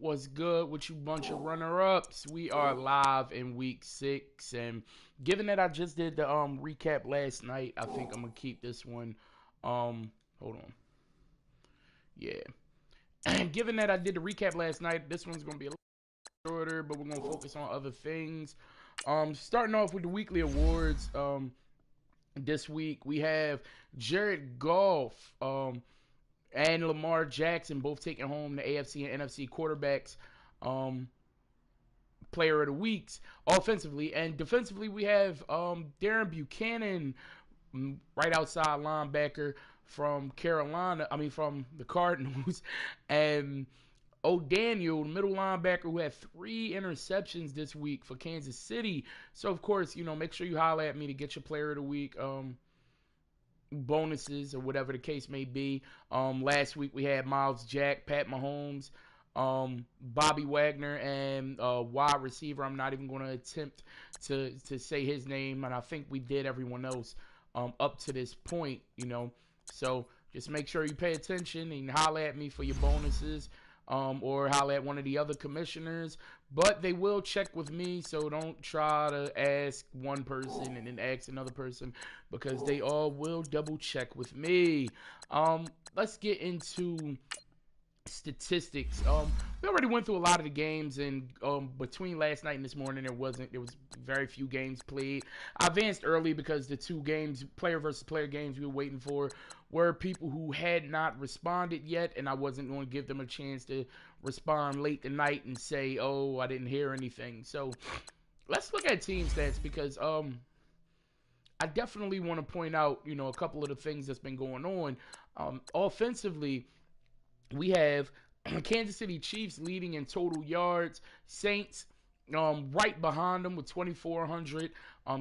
What's good with you bunch of runner-ups? We are live in week 6, and given that I just did the recap last night, I think I'm gonna keep this one. Hold on. Yeah. Given that I did the recap last night, this one's gonna be a little shorter, but we're gonna focus on other things. Starting off with the weekly awards. This week we have Jared Goff, and Lamar Jackson both taking home the AFC and NFC quarterbacks player of the weeks offensively. And defensively, we have Darren Buchanan, right outside linebacker from Carolina. I mean, from the Cardinals, and O'Daniel, middle linebacker, who had 3 interceptions this week for Kansas City. So, of course, make sure you holler at me to get your player of the week bonuses or whatever the case may be. Last week we had Miles Jack, Pat Mahomes, Bobby Wagner, and wide receiver. I'm not even going to attempt to say his name, and I think we did everyone else up to this point. So just make sure you pay attention and holler at me for your bonuses. Or holler at one of the other commissioners. But they will check with me, so don't try to ask one person and then ask another person, because they all will double check with me. Let's get into statistics. We already went through a lot of the games, and between last night and this morning, there was very few games played. I advanced early because the 2 games, player versus player games we were waiting for, were people who had not responded yet, and I wasn't going to give them a chance to respond late tonight and say, oh, I didn't hear anything. So let's look at team stats, because I definitely want to point out, a couple of the things that's been going on. Offensively, we have Kansas City Chiefs leading in total yards. Saints right behind them with 2,400.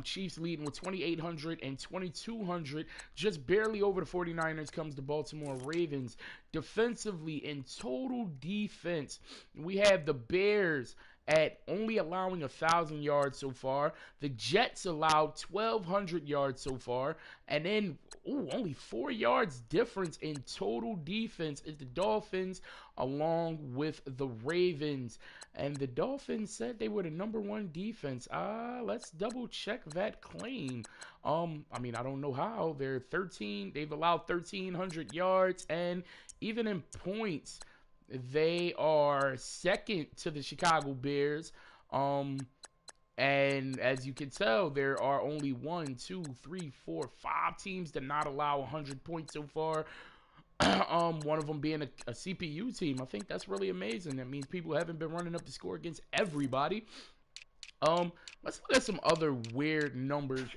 Chiefs leading with 2,800 and 2,200. Just barely over the 49ers comes the Baltimore Ravens. Defensively, in total defense, we have the Bears at only allowing 1,000 yards so far. The Jets allowed 1,200 yards so far. And then, only 4 yards difference in total defense is the Dolphins, along with the Ravens. And the Dolphins said they were the number 1 defense. Let's double check that claim. I don't know how. They've allowed 1,300 yards, and even in points, they are second to the Chicago Bears. And as you can tell, there are only 1, 2, 3, 4, 5 teams that not allow 100 points so far. One of them being a CPU team. I think that's really amazing. That means people haven't been running up the score against everybody. Let's look at some other weird numbers.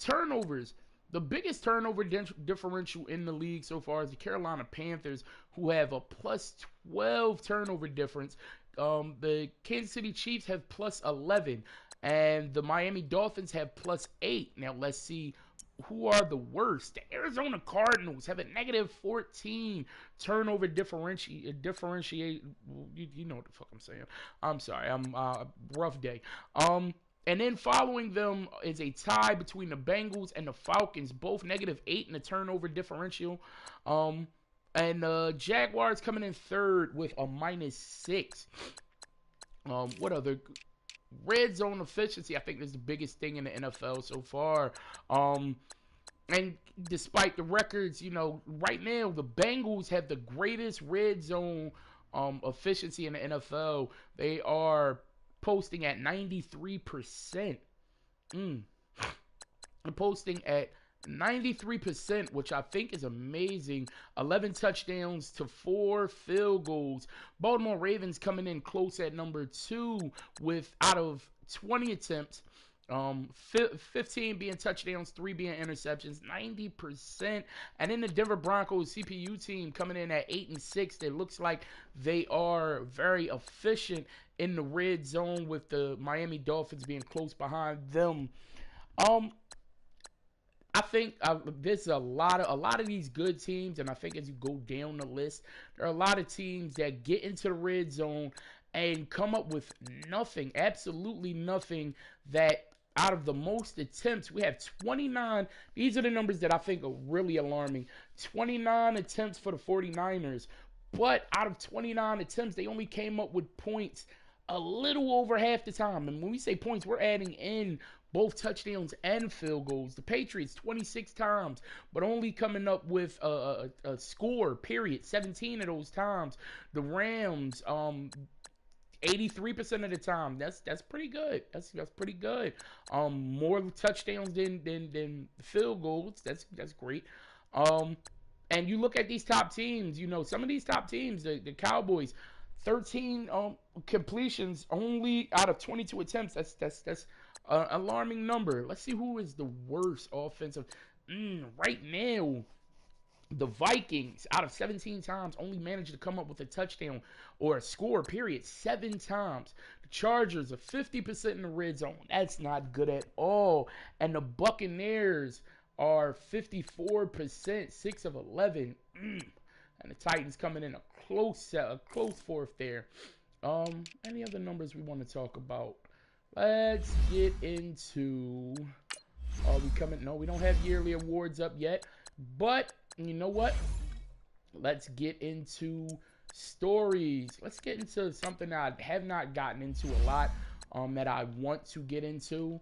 Turnovers. The biggest turnover differential in the league so far is the Carolina Panthers, who have a plus 12 turnover difference. The Kansas City Chiefs have plus 11, and the Miami Dolphins have plus 8. Now, let's see who are the worst. The Arizona Cardinals have a negative 14 turnover differentiate. You know what the fuck I'm saying. I'm sorry. I'm rough day. And then following them is a tie between the Bengals and the Falcons, both negative 8 in the turnover differential. And the Jaguars coming in third with a minus 6. What other? Red zone efficiency, I think, is the biggest thing in the NFL so far. And despite the records, right now the Bengals have the greatest red zone efficiency in the NFL. They are posting at 93%. I'm posting at 93%, which I think is amazing. 11 touchdowns to 4 field goals. Baltimore Ravens coming in close at number 2 with out of 20 attempts. 15 being touchdowns, 3 being interceptions, 90%. And then the Denver Broncos CPU team coming in at 8-6. It looks like they are very efficient in the red zone, with the Miami Dolphins being close behind them. I think there's a lot of these good teams, and I think as you go down the list, there are a lot of teams that get into the red zone and come up with nothing, absolutely nothing. That out of the most attempts, we have 29. These are the numbers that I think are really alarming. 29 attempts for the 49ers, But out of 29 attempts, they only came up with points a little over half the time. And when we say points, we're adding in both touchdowns and field goals. The Patriots 26 times, but only coming up with a score, period, 17 of those times. The Rams, 83% of the time. That's pretty good. That's pretty good. More touchdowns than field goals. That's great. Um, and you look at these top teams. You know, some of these top teams, the Cowboys, 13 completions only out of 22 attempts. That's an alarming number. Let's see who is the worst offensive. Right now, the Vikings, out of 17 times, only managed to come up with a touchdown or a score, period, 7 times. The Chargers are 50% in the red zone. That's not good at all. And the Buccaneers are 54%, 6 of 11. And the Titans coming in a close fourth there. Any other numbers we want to talk about? Let's get into. No, we don't have yearly awards up yet. But you know what? Let's get into stories. Let's get into something that I have not gotten into a lot, that I want to get into.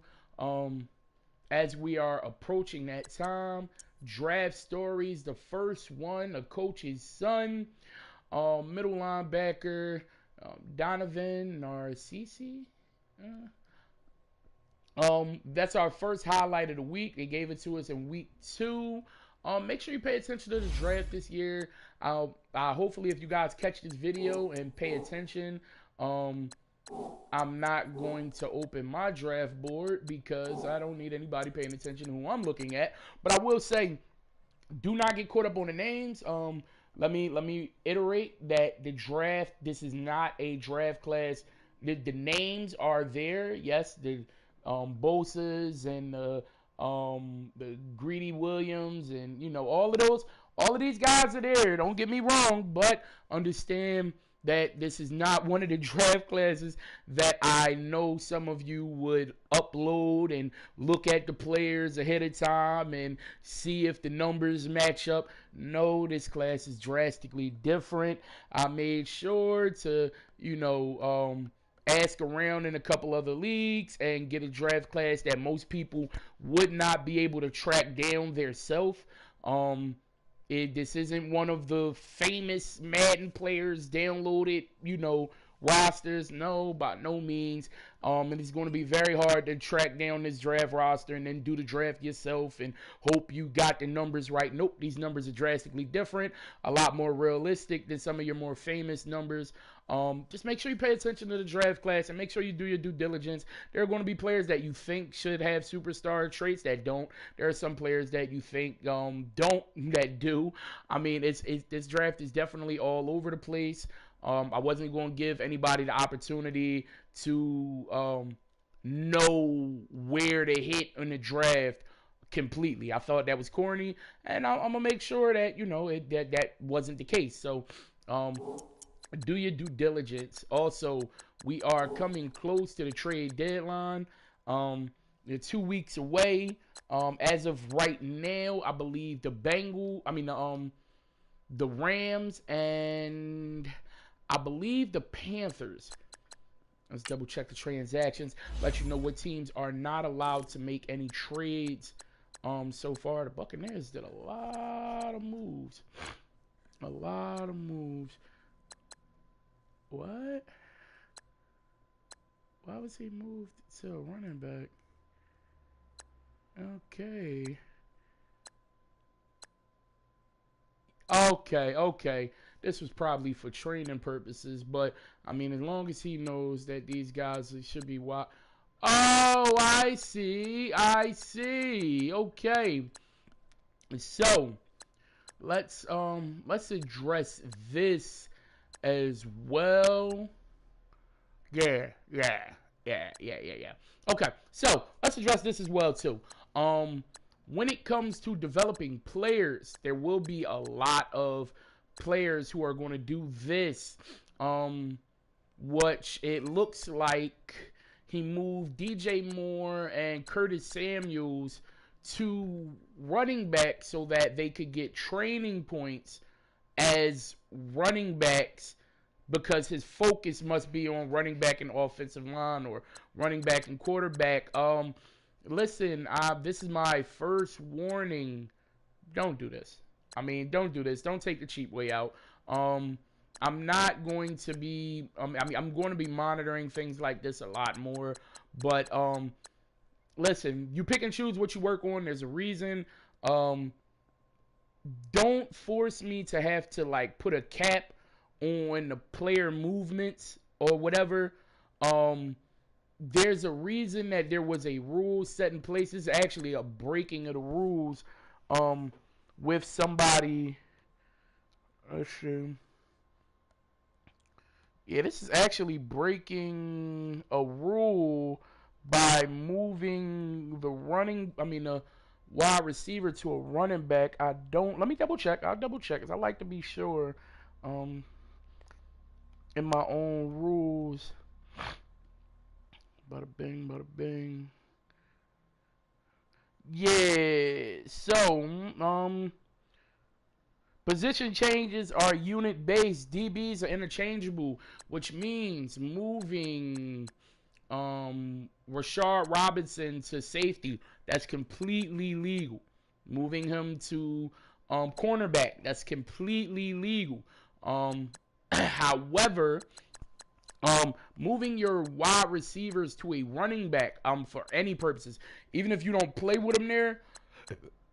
As we are approaching that time, draft stories. The first one, a coach's son, middle linebacker, Donovan Narcisse. That's our first highlight of the week. They gave it to us in week 2. Make sure you pay attention to the draft this year. Hopefully, if you guys catch this video and pay attention, I'm not going to open my draft board because I don't need anybody paying attention to who I'm looking at. But I will say, do not get caught up on the names. Let me iterate that the draft. This is not a draft class. The names are there. Yes, the Bosa's and the Greedy Williams and all of these guys are there. Don't get me wrong, but understand that this is not one of the draft classes that I know some of you would upload and look at the players ahead of time and see if the numbers match up. No, this class is drastically different. I made sure to, ask around in a couple other leagues and get a draft class that most people would not be able to track down themselves. This isn't one of the famous Madden players downloaded, rosters. No, by no means. And it's going to be very hard to track down this draft roster and then do the draft yourself and hope you got the numbers right. Nope, these numbers are drastically different, a lot more realistic than some of your more famous numbers. Just make sure you pay attention to the draft class and make sure you do your due diligence. There are going to be players that you think should have superstar traits that don't. There are some players that you think don't that do. I mean, this draft is definitely all over the place. I wasn't going to give anybody the opportunity to know where to hit in the draft completely. I thought that was corny, and I'm gonna make sure that that wasn't the case. So, do your due diligence. Also, we are coming close to the trade deadline. They're 2 weeks away. As of right now, I believe the Rams and I believe the Panthers. Let's double check the transactions. Let you know what teams are not allowed to make any trades. So far, the Buccaneers did a lot of moves. What? Why was he moved to a running back? Okay. This was probably for training purposes, but I mean, as long as he knows that these guys should be Oh, I see. Okay. So, let's address this as well. Yeah. Okay, so let's address this as well too. When it comes to developing players, there will be a lot of players who are going to do this. Which it looks like he moved DJ Moore and Curtis Samuels to running back so that they could get training points as running backs because his focus must be on running back and offensive line or running back and quarterback. Listen, this is my first warning. Don't do this. I mean, don't do this. Don't take the cheap way out. I'm not going to be. I'm going to be monitoring things like this a lot more. But listen, you pick and choose what you work on. There's a reason. Don't force me to have to like put a cap on the player movements or whatever. There's a reason that there was a rule set in place. It's actually a breaking of the rules. With somebody. Let's see. Yeah, this is actually breaking a rule by moving the wide receiver to a running back. Let me double check. I'll double check because I like to be sure in my own rules. Bada bing, bada bing. Yeah, so, position changes are unit based. DBs are interchangeable, which means moving Rashard Robinson to safety, that's completely legal. Moving him to cornerback, that's completely legal. However, moving your wide receivers to a running back for any purposes, even if you don't play with them there,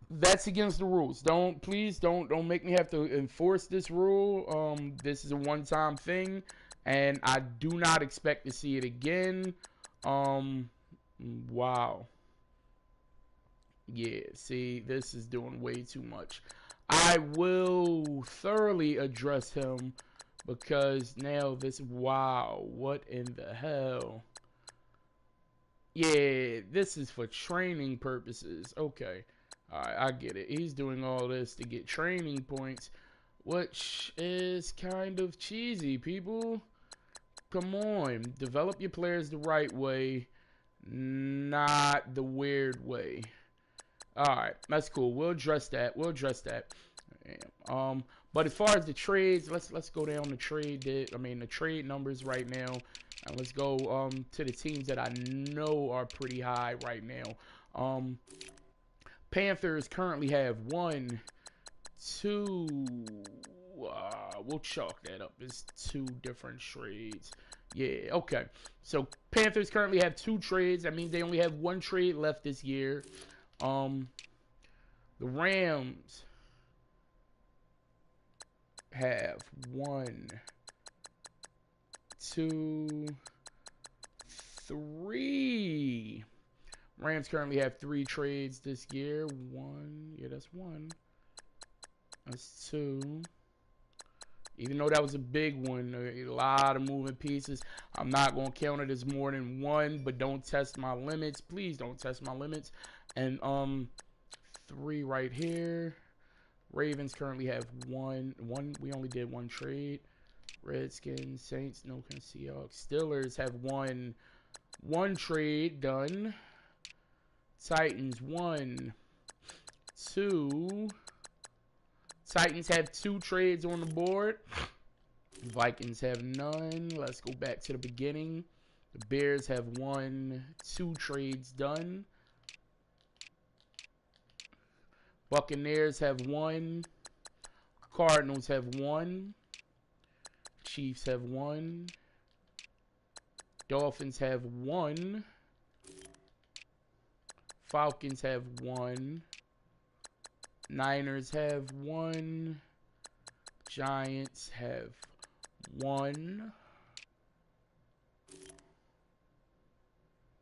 that's against the rules. Please don't make me have to enforce this rule. This is a one-time thing, and I do not expect to see it again. Wow. Yeah, see, this is doing way too much. I will thoroughly address him because now wow, what in the hell? Yeah, this is for training purposes. Okay. Alright, I get it. He's doing all this to get training points, which is kind of cheesy, people. Come on. Develop your players the right way, not the weird way. Alright, that's cool. We'll address that. But as far as the trades, let's go down the trade numbers right now. And let's go to the teams that I know are pretty high right now. Panthers currently have 1, 2. We'll chalk that up. It's 2 different trades. Yeah, okay. So Panthers currently have 2 trades. That means they only have 1 trade left this year. The Rams have 1, 2, 3. Rams currently have 3 trades this year. 1, yeah, that's 1. That's 2. Even though that was a big one, a lot of moving pieces. I'm not going to count it as more than 1, but don't test my limits. Please don't test my limits. And 3 right here. Ravens currently have 1. We only did 1 trade. Redskins, Saints, no Seahawks. Steelers have 1 trade done. Titans 1, 2. Titans have 2 trades on the board. Vikings have none. Let's go back to the beginning. The Bears have 2 trades done. Buccaneers have 1. Cardinals have 1. Chiefs have 1. Dolphins have 1. Falcons have 1. Niners have 1. Giants have 1.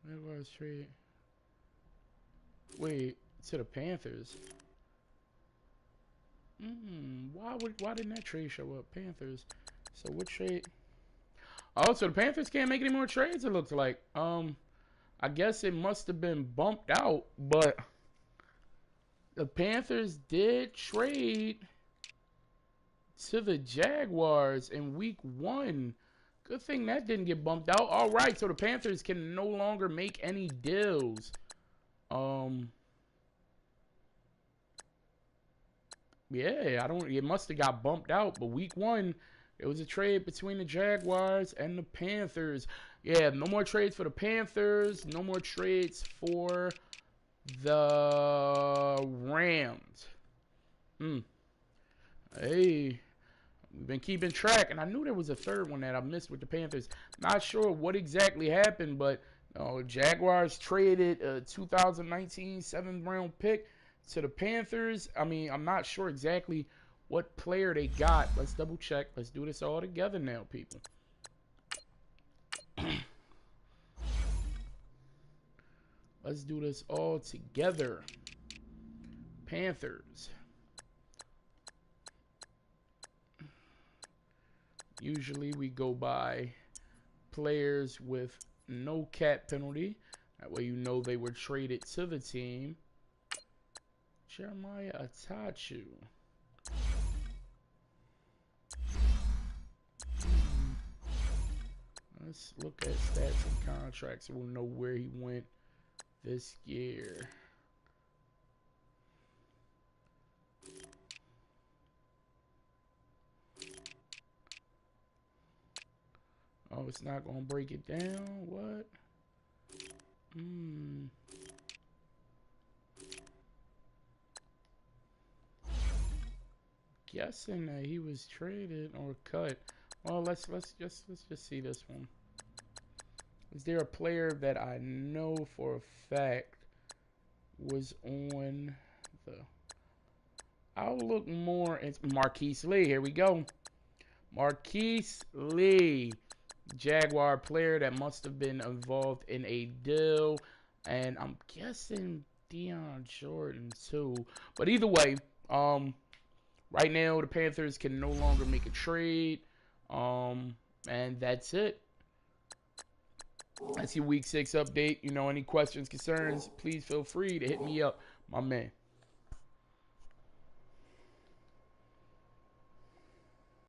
Where was trade? Wait, to the Panthers. Why didn't that trade show up? Panthers. So what trade? Oh, so the Panthers can't make any more trades, it looks like. I guess it must have been bumped out, but the Panthers did trade to the Jaguars in week 1. Good thing that didn't get bumped out. All right, so the Panthers can no longer make any deals. Yeah, I don't. It must have got bumped out, but week 1, it was a trade between the Jaguars and the Panthers. Yeah, no more trades for the Panthers. No more trades for the Rams. Hmm. Hey, we've been keeping track, and I knew there was a third one that I missed with the Panthers. Not sure what exactly happened, but Jaguars traded a 2019 seventh round pick to the Panthers. I mean, I'm not sure exactly what player they got. Let's double check. Let's do this all together now, people. Let's do this all together. Panthers. Usually we go by players with no cap penalty. That way you know they were traded to the team. Jeremiah Atachu. Let's look at stats and contracts so we'll know where he went this year. Oh, it's not going to break it down? What? Guessing that he was traded or cut. Well, let's just see this one. Is there a player that I know for a fact was on the... I'll look more at Marquise Lee. Here we go. Marquise Lee. Jaguar player that must have been involved in a deal. And I'm guessing Deion Jordan too. But either way, right now the Panthers can no longer make a trade. And that's it. That's your week 6 update. You know, any questions, concerns, please feel free to hit me up, my man.